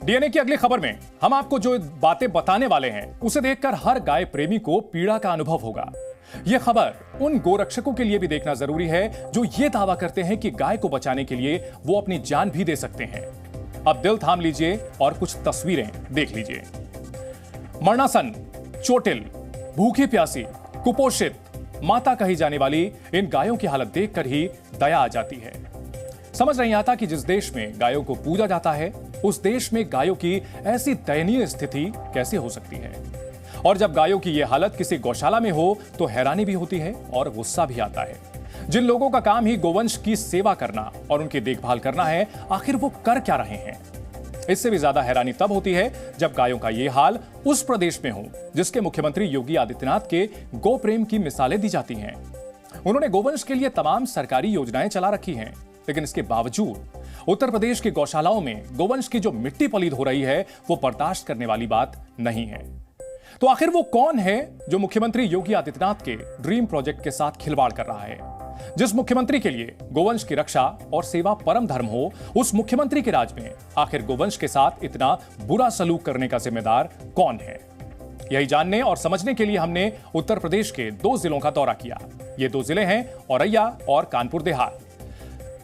DNA की अगली खबर में हम आपको जो बातें बताने वाले हैं उसे देखकर हर गाय प्रेमी को पीड़ा का अनुभव होगा। यह खबर उन गोरक्षकों के लिए भी देखना जरूरी है जो ये दावा करते हैं कि गाय को बचाने के लिए वो अपनी जान भी दे सकते हैं। अब दिल थाम लीजिए और कुछ तस्वीरें देख लीजिए। मरणासन, चोटिल, भूखी प्यासी, कुपोषित, माता कही जाने वाली इन गायों की हालत देखकर ही दया आ जाती है। समझ नहीं आता कि जिस देश में गायों को पूजा जाता है उस देश में गायों की ऐसी दयनीय स्थिति कैसे हो सकती है। और जब गायों की यह हालत किसी गौशाला में हो तो हैरानी भी होती है और गुस्सा भी आता है। जिन लोगों का काम ही गोवंश की सेवा करना और उनकी देखभाल करना है, आखिर वो कर क्या रहे हैं। इससे भी ज्यादा हैरानी तब होती है जब गायों का ये हाल उस प्रदेश में हो जिसके मुख्यमंत्री योगी आदित्यनाथ के गो प्रेम की मिसालें दी जाती हैं। उन्होंने गोवंश के लिए तमाम सरकारी योजनाएं चला रखी हैं, लेकिन इसके बावजूद उत्तर प्रदेश की गौशालाओं में गोवंश की जो मिट्टी पलीद हो रही है वो बर्दाश्त करने वाली बात नहीं है। तो आखिर वो कौन है जो मुख्यमंत्री योगी आदित्यनाथ के ड्रीम प्रोजेक्ट के साथ खिलवाड़ कर रहा है। जिस मुख्यमंत्री के लिए गोवंश की रक्षा और सेवा परम धर्म हो, उस मुख्यमंत्री के राज में आखिर गोवंश के साथ इतना बुरा सलूक करने का जिम्मेदार कौन है। यही जानने और समझने के लिए हमने उत्तर प्रदेश के 2 जिलों का दौरा किया। ये 2 जिले हैं औरैया और कानपुर देहात।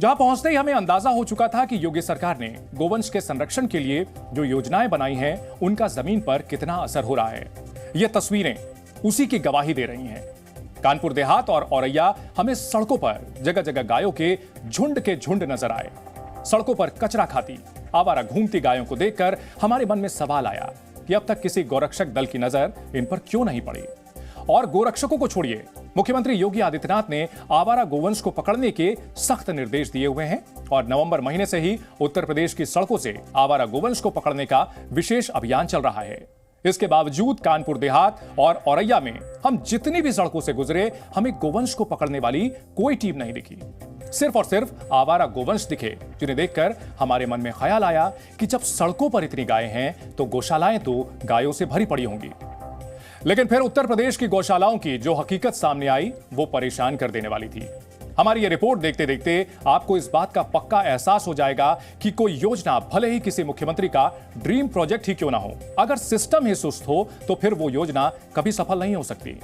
जहां पहुंचते ही हमें अंदाजा हो चुका था कि योगी सरकार ने गोवंश के संरक्षण के लिए जो योजनाएं बनाई हैं उनका जमीन पर कितना असर हो रहा है। ये तस्वीरें उसी की गवाही दे रही हैं। कानपुर देहात और औरैया हमें सड़कों पर जगह जगह गायों के झुंड नजर आए। सड़कों पर कचरा खाती, आवारा घूमती गायों को देखकर हमारे मन में सवाल आया कि अब तक किसी गोरक्षक दल की नजर इन पर क्यों नहीं पड़ी। और गोरक्षकों को छोड़िए, मुख्यमंत्री योगी आदित्यनाथ ने आवारा गोवंश को पकड़ने के सख्त निर्देश दिए हुए हैं और नवंबर महीने से ही उत्तर प्रदेश की सड़कों से आवारा गोवंश को पकड़ने का विशेष अभियान चल रहा है। इसके बावजूद कानपुर देहात और औरैया में हम जितनी भी सड़कों से गुजरे, हमें गोवंश को पकड़ने वाली कोई टीम नहीं दिखी। सिर्फ और सिर्फ आवारा गोवंश दिखे, जिन्हें देखकर हमारे मन में ख्याल आया कि जब सड़कों पर इतनी गायें हैं तो गौशालाएं तो गायों से भरी पड़ी होंगी। लेकिन फिर उत्तर प्रदेश की गौशालाओं की जो हकीकत सामने आई वो परेशान कर देने वाली थी। हमारी ये रिपोर्ट देखते देखते आपको इस बात का पक्का एहसास हो जाएगा कि कोई योजना भले ही किसी मुख्यमंत्री का ड्रीम प्रोजेक्ट ही क्यों ना हो, अगर सिस्टम ही सुस्त हो तो फिर वो योजना कभी सफल नहीं हो सकती।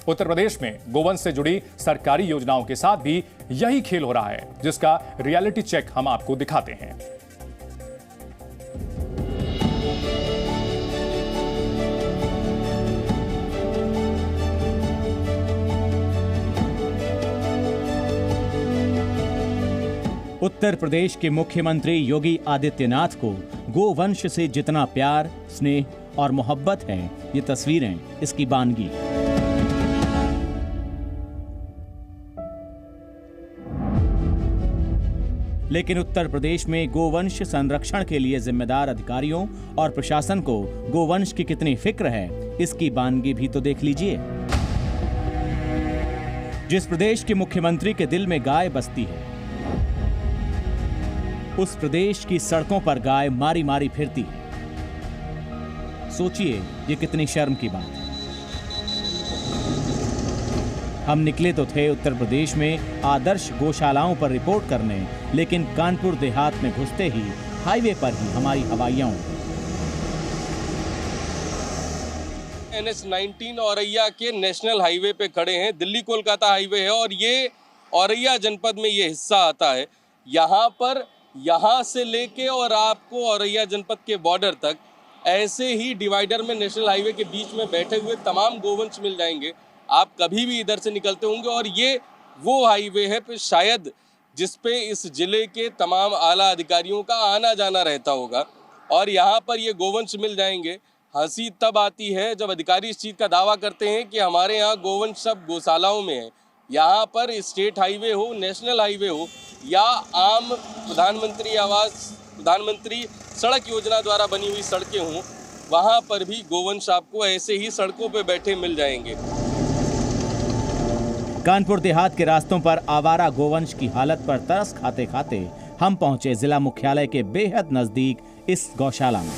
उत्तर प्रदेश में गोवंश से जुड़ी सरकारी योजनाओं के साथ भी यही खेल हो रहा है, जिसका रियलिटी चेक हम आपको दिखाते हैं। उत्तर प्रदेश के मुख्यमंत्री योगी आदित्यनाथ को गोवंश से जितना प्यार, स्नेह और मोहब्बत है, ये तस्वीरें इसकी बानगी। लेकिन उत्तर प्रदेश में गोवंश संरक्षण के लिए जिम्मेदार अधिकारियों और प्रशासन को गोवंश की कितनी फिक्र है, इसकी बानगी भी तो देख लीजिए। जिस प्रदेश के मुख्यमंत्री के दिल में गाय बसती है, उस प्रदेश की सड़कों पर गाय मारी मारी फिरती है। सोचिए, ये कितनी शर्म की बात है। हम निकले तो थे उत्तर प्रदेश में आदर्श गौशालाओं पर रिपोर्ट करने, लेकिन कानपुर देहात में घुसते ही हाईवे पर ही हमारी हवाइयां NH-19 औरैया के नेशनल हाईवे पे खड़े हैं। दिल्ली कोलकाता हाईवे है और ये औरैया जनपद में ये हिस्सा आता है। यहाँ से लेके और आपको औरैया जनपद के बॉर्डर तक ऐसे ही डिवाइडर में नेशनल हाईवे के बीच में बैठे हुए तमाम गोवंश मिल जाएंगे। आप कभी भी इधर से निकलते होंगे और ये वो हाईवे है शायद जिस पे इस जिले के तमाम आला अधिकारियों का आना जाना रहता होगा और यहाँ पर ये गोवंश मिल जाएंगे। हंसी तब आती है जब अधिकारी इस चीज़ का दावा करते हैं कि हमारे यहाँ गोवंश सब गौशालाओं में है। यहाँ पर स्टेट हाईवे हो, नेशनल हाईवे हो या आम प्रधानमंत्री सड़क योजना द्वारा बनी हुई सड़कें हों, वहाँ पर भी गोवंश आपको ऐसे ही सड़कों पे बैठे मिल जाएंगे। कानपुर देहात के रास्तों पर आवारा गोवंश की हालत पर तरस खाते खाते हम पहुंचे जिला मुख्यालय के बेहद नजदीक इस गौशाला में।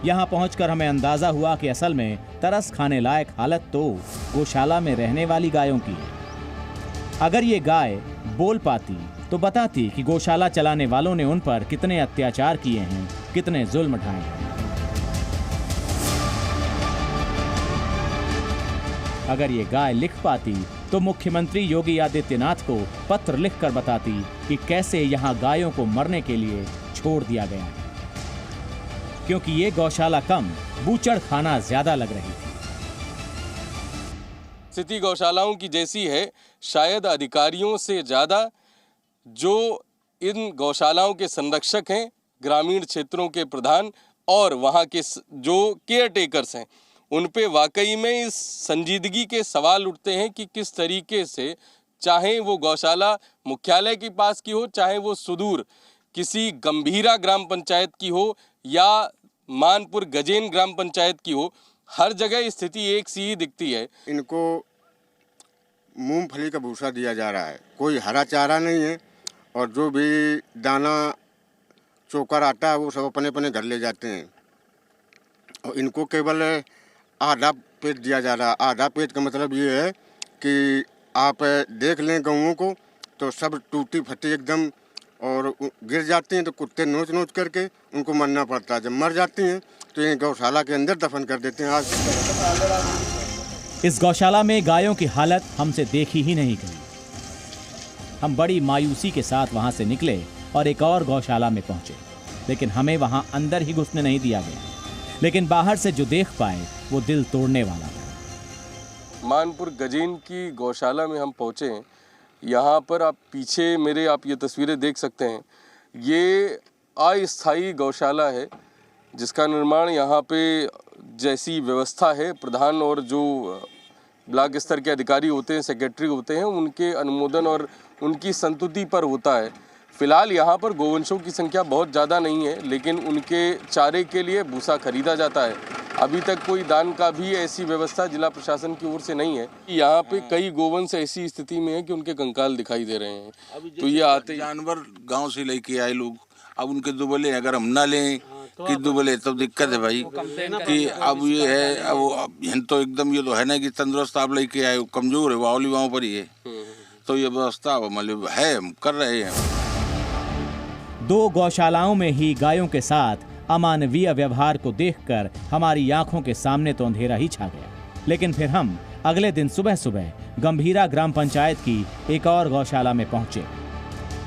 यहाँ पहुंचकर हमें अंदाजा हुआ कि असल में तरस खाने लायक हालत तो गौशाला में रहने वाली गायों की है। अगर ये गाय बोल पाती तो बताती कि गौशाला चलाने वालों ने उन पर कितने अत्याचार किए हैं, कितने जुल्म ढाए हैं। अगर ये गाय लिख पाती तो मुख्यमंत्री योगी आदित्यनाथ को पत्र लिखकर बताती कि कैसे यहाँ गायों को मरने के लिए छोड़ दिया गया है, क्योंकि ये गौशाला कम बूचड़ खाना ज्यादा लग रही थी। स्थिति गौशालाओं की जैसी है, शायद अधिकारियों से ज़्यादा जो इन गौशालाओं के संरक्षक हैं, ग्रामीण क्षेत्रों के प्रधान और वहाँ के जो केयर टेकर्स हैं, उन पे वाकई में इस संजीदगी के सवाल उठते हैं कि किस तरीके से, चाहे वो गौशाला मुख्यालय के पास की हो, चाहे वो सुदूर किसी गंभीरा ग्राम पंचायत की हो या मानपुर गजेन ग्राम पंचायत की हो, हर जगह स्थिति एक सी ही दिखती है। इनको मूंगफली का भूसा दिया जा रहा है, कोई हरा चारा नहीं है, और जो भी दाना चोकर आता है वो सब अपने अपने घर ले जाते हैं। और इनको केवल आधा पेट दिया जा रहा है। आधा पेट का मतलब ये है कि आप देख लें गऊओं को तो सब टूटी फटी एकदम, और गिर जाती हैं तो कुत्ते नोच नोच करके उनको मरना पड़ता है। जब मर जाती हैं तो ये गौशाला के अंदर दफन कर देते हैं। आज इस गौशाला में गायों की हालत हमसे देखी ही नहीं गई। हम बड़ी मायूसी के साथ वहां से निकले और एक और गौशाला में पहुंचे, लेकिन हमें वहां अंदर ही घुसने नहीं दिया गया। लेकिन बाहर से जो देख पाए वो दिल तोड़ने वाला था। मानपुर गजेन की गौशाला में हम पहुंचे हैं। यहाँ पर आप पीछे मेरे आप ये तस्वीरें देख सकते हैं। ये अस्थायी गौशाला है जिसका निर्माण यहाँ पे जैसी व्यवस्था है, प्रधान और जो ब्लॉक स्तर के अधिकारी होते हैं, सेक्रेटरी होते हैं, उनके अनुमोदन और उनकी संतुति पर होता है। फिलहाल यहाँ पर गोवंशों की संख्या बहुत ज़्यादा नहीं है, लेकिन उनके चारे के लिए भूसा खरीदा जाता है। अभी तक कोई दान का भी ऐसी व्यवस्था जिला प्रशासन की ओर से नहीं है। यहाँ पे कई गोवंश ऐसी स्थिति में है कि उनके कंकाल दिखाई दे रहे हैं। तो ये आते जानवर गांव से लेके आए लोग, अब उनके दुबले अगर हम ना लें कि दुबले तब दिक्कत है भाई कि अब ये है, अब तो एकदम ये तो है ना कि तंदुरुस्त आप लेके आए, कमजोर है वो वहाँ पर ही है। तो ये व्यवस्था मतलब है, हम कर रहे हैं। 2 गौशालाओं में ही गायों के साथ अमानवीय व्यवहार को देखकर हमारी आंखों के सामने तो अंधेरा ही छा गया। लेकिन फिर हम अगले दिन सुबह सुबह गंभीरा ग्राम पंचायत की एक और गौशाला में पहुंचे।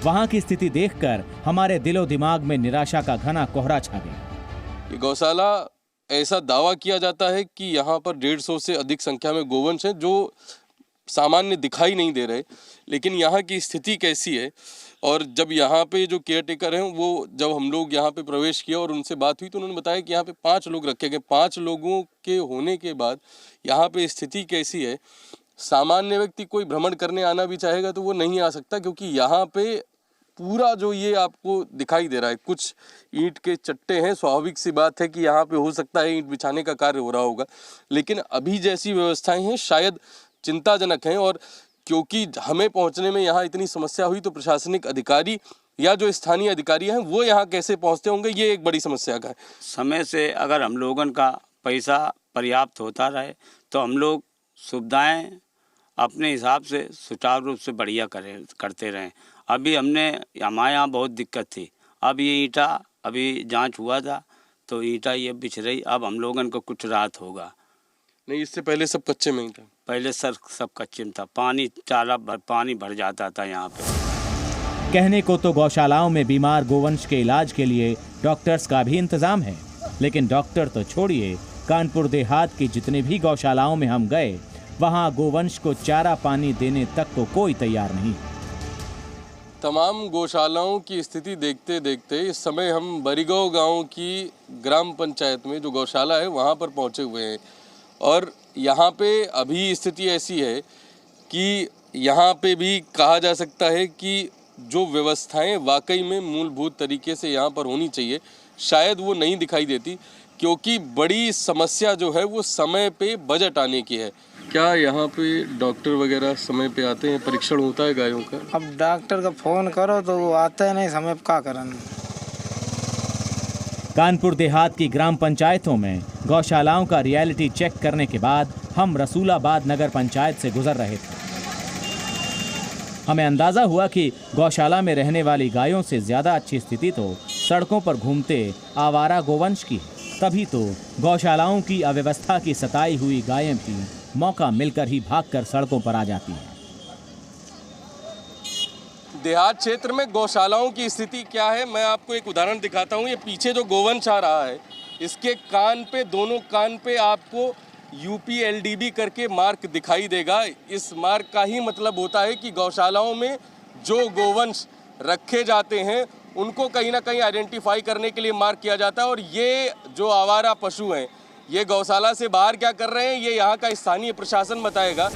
वहां की स्थिति देखकर हमारे दिलो दिमाग में निराशा का घना कोहरा छा गया। ये गौशाला ऐसा दावा किया जाता है कि यहाँ पर 150 से अधिक संख्या में गोवंश हैं जो सामान्य दिखाई नहीं दे रहे, लेकिन यहाँ की स्थिति कैसी है। और जब यहाँ पे जो केयर टेकर हैं, वो जब हम लोग यहाँ पे प्रवेश किया और उनसे बात हुई तो उन्होंने बताया कि यहाँ पे 5 लोग रखे गए। 5 लोगों के होने के बाद यहाँ पे स्थिति कैसी है, सामान्य व्यक्ति कोई भ्रमण करने आना भी चाहेगा तो वो नहीं आ सकता, क्योंकि यहाँ पे पूरा जो ये आपको दिखाई दे रहा है, कुछ ईंट के चट्टे हैं। स्वाभाविक सी बात है कि यहाँ पे हो सकता है ईंट बिछाने का कार्य हो रहा होगा, लेकिन अभी जैसी व्यवस्थाएं हैं शायद चिंताजनक हैं। और क्योंकि हमें पहुंचने में यहाँ इतनी समस्या हुई तो प्रशासनिक अधिकारी या जो स्थानीय अधिकारी हैं वो यहाँ कैसे पहुंचते होंगे, ये एक बड़ी समस्या का है। समय से अगर हम लोगों का पैसा पर्याप्त होता रहे तो हम लोग सुविधाएं अपने हिसाब से सुचारू रूप से बढ़िया करते रहें। अभी हमारे यहाँ बहुत दिक्कत थी। अब ये ईंटा अभी जांच हुआ था तो ईंटा ये बिछ रही, अब हम लोगों को कुछ राहत होगा। नहीं, इससे पहले सब कच्चे में ही था। पहले सब कच्चे में था, पानी भर जाता था यहाँ पे। कहने को तो गौशालाओं में बीमार गोवंश के इलाज के लिए डॉक्टर्स का भी इंतजाम है, लेकिन डॉक्टर तो छोड़िए, कानपुर देहात की जितने भी गौशालाओं में हम गए वहां गोवंश को चारा पानी देने तक को कोई तैयार नहीं। तमाम गौशालाओं की स्थिति देखते देखते इस समय हम बरीगांव गांव की ग्राम पंचायत में जो गौशाला है वहां पर पहुंचे हुए हैं। और यहाँ पे अभी स्थिति ऐसी है कि यहाँ पे भी कहा जा सकता है कि जो व्यवस्थाएं वाकई में मूलभूत तरीके से यहाँ पर होनी चाहिए शायद वो नहीं दिखाई देती, क्योंकि बड़ी समस्या जो है वो समय पे बजट आने की है। क्या यहाँ पे डॉक्टर वगैरह समय पे आते हैं, परीक्षण होता है गायों का? अब डॉक्टर का फोन करो तो वो आता है नहीं, समय पे क्या करना। कानपुर देहात की ग्राम पंचायतों में गौशालाओं का रियलिटी चेक करने के बाद हम रसूलाबाद नगर पंचायत से गुजर रहे थे। हमें अंदाजा हुआ कि गौशाला में रहने वाली गायों से ज्यादा अच्छी स्थिति तो सड़कों पर घूमते आवारा गोवंश की है। तभी तो गौशालाओं की अव्यवस्था की सताई हुई गायें भी मौका मिलकर ही भागकर सड़कों पर आ जाती हैं। देहात क्षेत्र में गौशालाओं की स्थिति क्या है, मैं आपको एक उदाहरण दिखाता हूँ। ये पीछे जो गोवंश आ रहा है, इसके कान पे, दोनों कान पे आपको UPLDB करके मार्क दिखाई देगा। इस मार्क का ही मतलब होता है कि गौशालाओं में जो गोवंश रखे जाते हैं उनको कहीं ना कहीं आइडेंटिफाई करने के लिए मार्क किया जाता है। और ये जो आवारा पशु हैं, ये गौशाला से बाहर क्या कर रहे हैं, ये यहाँ का स्थानीय प्रशासन बताएगा।